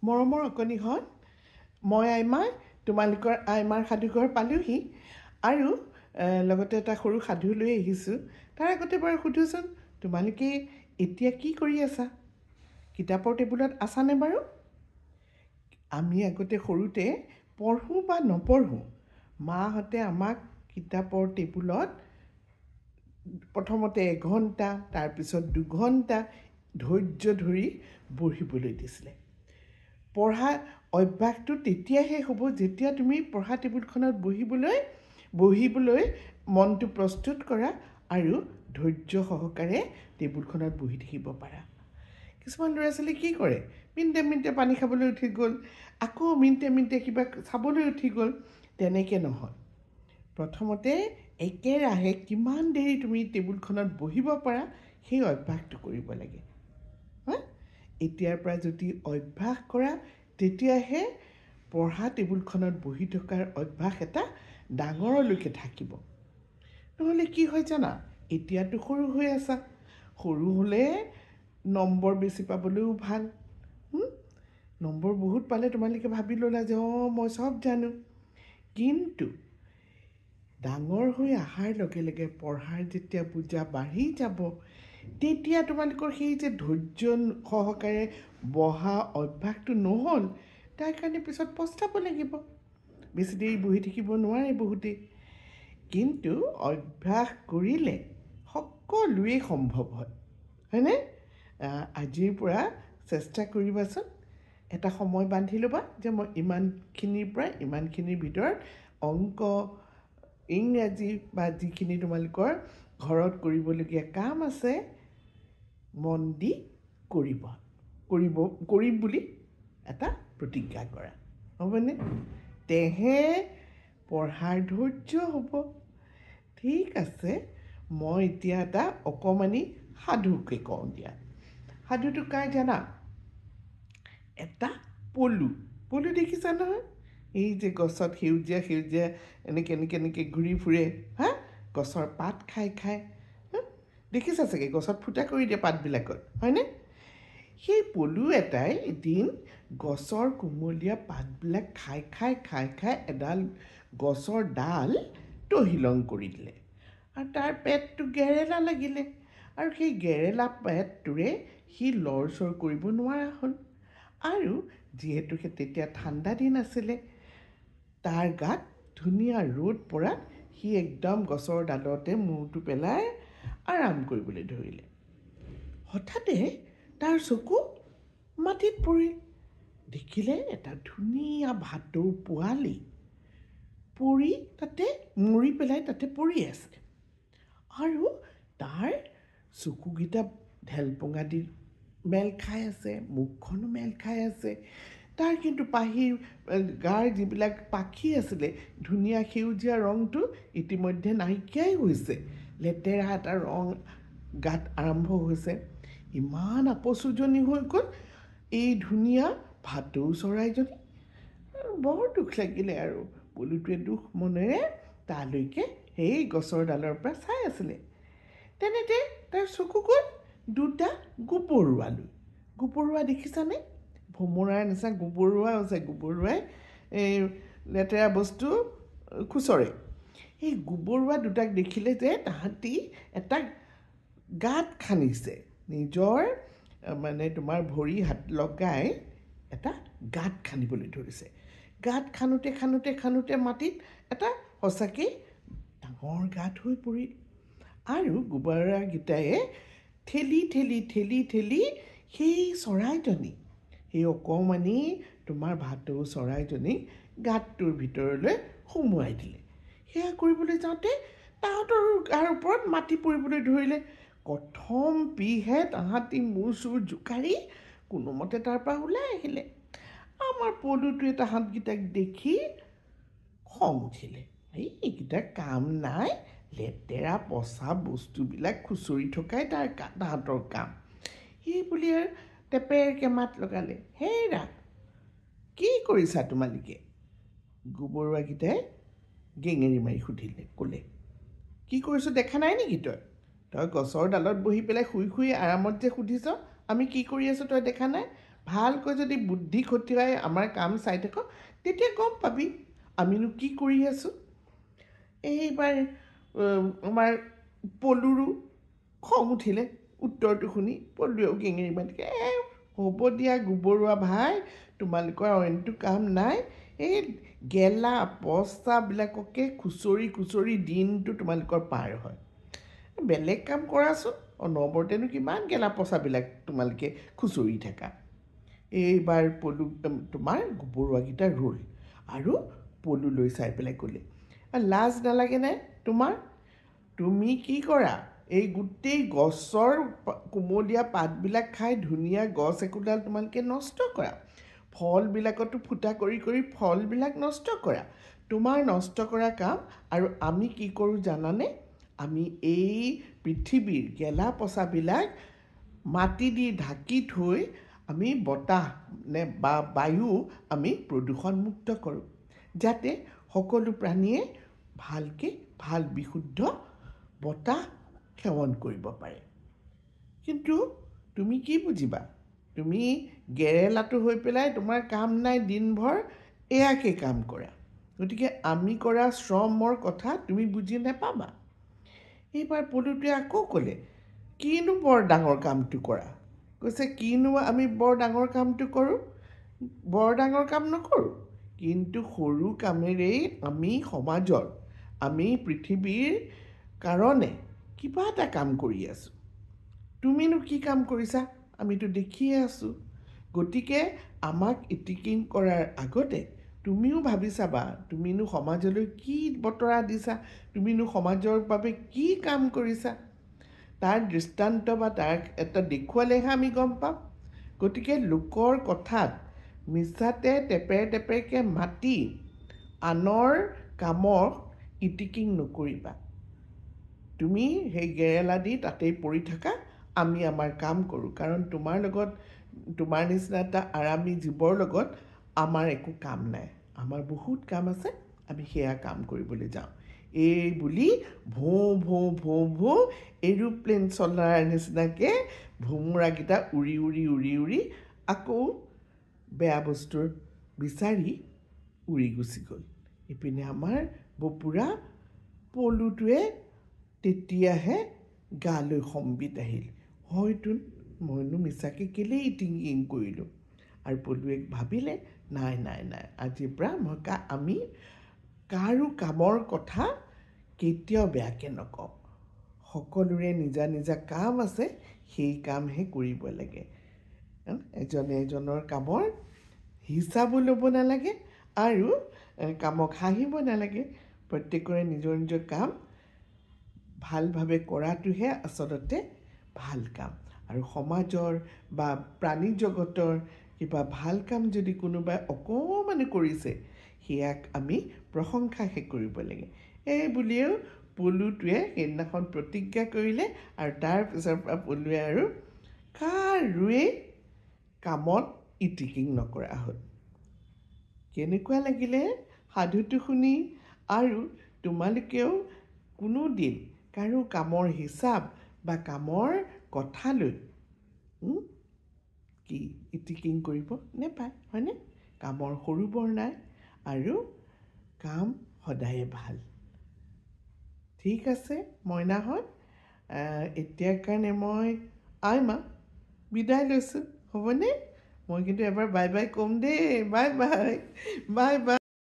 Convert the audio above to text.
মৰমৰ অকণিহঁত, মই আইমা তোমালোকৰ আইমাৰ সাধুঘৰ পালোহি আৰু লগতে এটা সৰু সাধু লৈ আহিছোঁ। তাৰ আগতে বাৰু সুধোচোন, তোমালোকে এতিয়া কি কৰি আছা? কিতাপৰ টেবুলত আছানে বাৰু? আমি আগতে সৰুতে পঢ়োঁ বা নপঢ়োঁ, মাহঁতে আমাক কিতাপৰ টেবুলত প্ৰথমতে এঘণ্টা, তাৰপিছত 2 ঘণ্টা ধৈৰ্য ধৰি বহিবলৈ দিছিলে। পঢ়া অভ্যাসটো তেতিয়াহে হ'ব যেতিয়া তুমি পঢ়া টেবুলখনত বহিবলৈ মনটো প্ৰস্তুত কৰা আৰু ধৈৰ্য সহকাৰে টেবুলখনত বহি থাকিব পাৰা। কিছুমান ল'ৰা ছোৱালী কি কৰে, মিনিটে পানী খাবলৈ উঠি গ'ল, আকৌ মিনিটে কিবা চাবলৈ উঠি গ'ল। তেনেকৈ নহয়, প্ৰথমতে একেৰাহে কিমান দেৰি তুমি টেবুলখনত বহিব পাৰা সেই অভ্যাসটো কৰিব লাগে। এতিয়াৰ পৰা যদি অভ্যাস কৰা, তেতিয়াহে পঢ়া টেবুলখনত বহি থকাৰ অভ্যাস এটা ডাঙৰলৈকে থাকিব। নহ'লে কি হয় জানা, এতিয়াতো সৰু হৈ আছা, সৰু হ'লে নম্বৰ বেছি পাবলৈও ভাল। নম্বৰ বহুত পালে তোমালোকে ভাবি ল'লা যে মই চব জানো। কিন্তু ডাঙৰ হৈ অহাৰ লগে লগে পঢ়াৰ যেতিয়া বুজা বাঢ়ি যাব, তেতিয়া তোমালোকৰ সেই যে ধৈৰ্য সহকাৰে বহা অভ্যাসটো নহ'ল, তাৰ কাৰণে পিছত পস্তাব লাগিব। বেছি দেৰি বহি থাকিব নোৱাৰে বহুতেই। কিন্তু অভ্যাস কৰিলে সকলোৱেই সম্ভৱ হয়, হয়নে? আজিৰ পৰা চেষ্টা কৰিবাচোন, এটা সময় বান্ধি ল'বা যে মই ইমানখিনিৰ পৰা ইমানখিনিৰ ভিতৰত অংক, ইংৰাজী বা যিখিনি তোমালোকৰ ঘৰত কৰিবলগীয়া কাম আছে, মন দি কৰিম বুলি এটা প্ৰতিজ্ঞা কৰা, হ'বনে? তেহে পঢ়াৰ ধৈৰ্য হ'ব। ঠিক আছে, মই এতিয়া এটা অকণমানি সাধুকে কওঁ দিয়া। সাধুটো কাৰ জানা? এটা পলু দেখিছা নহয়? এই যে গছত সেউজীয়া এনেকৈ ঘূৰি ফুৰে, গছৰ পাত খাই দেখিছা চাগে, গছত ফুটা কৰি দিয়ে পাতবিলাকত, হয়নে? সেই পলু এটাই এদিন গছৰ কুমলীয়া পাতবিলাক খাই এডাল গছৰ ডাল তহিলং কৰি দিলে আৰু তাৰ পেটটো গেৰেলা লাগিলে, আৰু সেই গেৰেলা পেটটোৰে সি লৰচৰ কৰিব নোৱাৰা হ'ল। আৰু যিহেতু তেতিয়া ঠাণ্ডা দিন আছিলে, তাৰ গাত ধুনীয়া ৰ'দ পৰাত সি একদম গছৰ ডালতে মূৰটো পেলাই আৰাম কৰিবলৈ ধৰিলে। হঠাতে তাৰ চকু মাটিত পৰিল। দেখিলে এটা ধুনীয়া ভাটৌ পোৱালি তাতে মৰি পেলাই তাতে পৰি আছে, আৰু তাৰ চকুকেইটা ঢেলপঙা দি মেল খাই আছে, মুখখনো মেল খাই আছে। তাৰ কিন্তু গাৰ যিবিলাক পাখি আছিলে, ধুনীয়া সেউজীয়া ৰংটো ইতিমধ্যে নাইকিয়াই হৈছে, লেতেৰা এটা ৰং গাত আৰম্ভ হৈছে। ইমান আপচুজনি হৈ গ'ল এই ধুনীয়া ভাটৌ চৰাইজনী। বৰ দুখ লাগিলে, আৰু পলুটোৱে দুখ মনেৰে তালৈকে সেই গছৰ ডালৰ পৰা চাই আছিলে। তেনেতে তাৰ চকু গ'ল 2টা গোপৰুৱা দেখিছানে? ভোমোৰাৰ নিচিনা গোবৰুৱা আছে, গোবৰুৱাই এই লেতেৰা বস্তু খুচৰে। সেই গোবৰুৱা 2টাক দেখিলে যে তাহাঁতি এটা গাঁত খান্দিছে, নিজৰ তোমাৰ ভৰি হাত লগাই এটা গাঁত খান্দিবলৈ ধৰিছে। গাঁত খান্দোতে মাটিত এটা সঁচাকৈ ডাঙৰ গাঁত হৈ পৰিল, আৰু গোবৰুৱাকেইটাই ঠেলি সেই চৰাইজনী, সেই অকণমানি তোমাৰ ভাটৌ চৰাইজনীক গাঁতটোৰ ভিতৰলৈ সুমুৱাই দিলে। সেয়া কৰিবলৈ যাওঁতে তাহাঁতৰ গাৰ ওপৰত মাটি পৰিবলৈ ধৰিলে। কথম পিহে তাহাঁতি মূৰ চুৰ জোকাৰি কোনোমতে তাৰ পৰা ওলাই আহিলে। আমাৰ পলুটোৱে তাহাঁতকেইটাক দেখি খং উঠিলে। এইকেইটা কাম নাই, লেতেৰা পচা বস্তুবিলাক খুচৰি থকাই তাহাঁতৰ কাম। সেই বুলি আৰু টেপেৰকৈ মাত লগালে, হেৰা কি কৰিছা তোমালোকে? গোবৰুৱাকেইটাই গেঙেৰি মাৰি ক'লে, কি কৰিছোঁ দেখা নাই নেকি তই গছৰ ডালত বহি পেলাই শুই আৰামত যে সুধিছ আমি কি কৰি আছোঁ তই দেখা নাই? ভালকৈ যদি বুদ্ধি খটুৱাই আমাৰ কাম চাই থাক তেতিয়া গম পাবি আমিনো কি কৰি আছোঁ। এইবাৰ আমাৰ পলুৰো খং উঠিলে উত্তৰটো শুনি। পলুৱেও গেঙেৰি মাতিকে হ'ব দিয়া গোবৰুৱা ভাই, তোমালোকৰ অইনটো কাম নাই, এই গেলা পচাবিলাককে খুচৰি খুচৰি দিনটো তোমালোকৰ পাৰ হয়, বেলেগ কাম কৰাচোন, অনবৰতেনো কিমান গেলা পচাবিলাক তোমালোকে খুচৰি থাকা। এইবাৰ পলু তোমাৰ গোবৰুৱাকেইটা ৰ'ল আৰু পলুলৈ চাই পেলাই ক'লে, লাজ নালাগে নাই তোমাৰ? তুমি কি কৰা, এই গোটেই গছৰ কোমলীয়া পাতবিলাক খাই ধুনীয়া গছ একোডাল তোমালোকে নষ্ট কৰা, ফলবিলাকতো ফুটা কৰি কৰি ফলবিলাক নষ্ট কৰা। তোমাৰ নষ্ট কৰা কাম। আৰু আমি কি কৰোঁ জানানে? আমি এই পৃথিৱীৰ গেলা পচাবিলাক মাটি দি ঢাকি থৈ আমি বতাহ বা বায়ু আমি প্ৰদূষণমুক্ত কৰোঁ, যাতে সকলো প্ৰাণীয়ে ভালকৈ ভাল বিশুদ্ধ বতাহ সেৱন কৰিব পাৰে। কিন্তু তুমি কি বুজিবা? তুমি গেৰেলাটো হৈ পেলাই তোমাৰ কাম নাই দিনভৰ এয়াকে কাম কৰা, গতিকে আমি কৰা শ্ৰমৰ কথা তুমি বুজি নাপাবা। এইবাৰ পলুটোৱে আকৌ ক'লে, কিনো বৰ ডাঙৰ কামটো কৰা? কৈছে, কিনো আমি বৰ ডাঙৰ কামটো কৰোঁ? বৰ ডাঙৰ কাম নকৰোঁ, কিন্তু সৰু কামেৰেই আমি সমাজৰ, আমি পৃথিৱীৰ কাৰণে কিবা এটা কাম কৰি আছোঁ। তুমিনো কি কাম কৰিছা? আমিতো দেখিয়ে আছোঁ। গতিকে আমাক ইটিকিং কৰাৰ আগতে তুমিও ভাবি চাবা, তুমিনো সমাজলৈ কি বতৰা দিছা, তুমিনো সমাজৰ বাবে কি কাম কৰিছা, তাৰ দৃষ্টান্ত বা তাৰ এটা দেখুৱালেহে আমি গম পাম। গতিকে লোকৰ কথাত মিছাতে টেপেৰ টেপেৰকৈ মাতি আনৰ কামক ইটিকিং নকৰিবা। তুমি সেই গেৰেলা দি তাতেই পৰি থাকা, আমি আমাৰ কাম কৰোঁ, কাৰণ তোমাৰ লগত, তোমাৰ নিচিনা এটা আৰামী জীৱৰ লগত আমাৰ একো কাম নাই, আমাৰ বহুত কাম আছে, আমি সেয়া কাম কৰিবলৈ যাওঁ। এই বুলি ভোঁ ভোঁ ভোঁ ভোঁ এৰোপ্লেন চলাৰ নিচিনাকৈ ভোমোৰাকেইটা উৰি উৰি উৰি উৰি আকৌ বেয়া বস্তুৰ বিচাৰি উৰি গুচি গ'ল। ইপিনে আমাৰ বপুৰা পলুটোৱে তেতিয়াহে গালৈ সম্বিত আহিল, হয়তো মইনো মিছাকৈ কেলেই ইটিকিং কৰিলোঁ। আৰু পলুৱে ভাবিলে, নাই নাই নাই, আজিৰ পৰা আমি কাৰো কামৰ কথা কেতিয়াও বেয়াকৈ নকওঁ, সকলোৰে নিজা নিজা কাম আছে, সেই কামহে কৰিব লাগে। এজনে এজনৰ কামৰ হিচাপো ল'ব নালাগে আৰু কামক হাঁহিব নালাগে। প্ৰত্যেকৰে নিজৰ নিজৰ কাম ভালভাৱে কৰাটোহে আচলতে ভাল কাম। আৰু সমাজৰ বা প্ৰাণী জগতৰ কিবা ভাল কাম যদি কোনোবাই অকণমানে কৰিছে, সেয়াক আমি প্ৰশংসাহে কৰিব লাগে। এই বুলিও পলুটোৱে সেইদিনাখন প্ৰতিজ্ঞা কৰিলে, আৰু তাৰপিছৰ পৰা পলুৱে আৰু কাৰোৱেই কামত ইটিকিং নকৰা হ'ল। কেনেকুৱা লাগিলে সাধুটো শুনি? আৰু তোমালোকেও কোনো দিন কাৰো কামৰ হিচাপ বা কামৰ কথালৈ কি ইটিকিং কৰিব নেপায়, হয়নে? কামৰ সৰু বৰ নাই, আৰু কাম সদায়ে ভাল। ঠিক আছে মইনাহঁত, এতিয়াৰ কাৰণে মই আইমা বিদায় লৈছোঁ, হ'বনে? মই কিন্তু এবাৰ বাই বাই ক'ম দেই, বাই বাই, বাই বাই।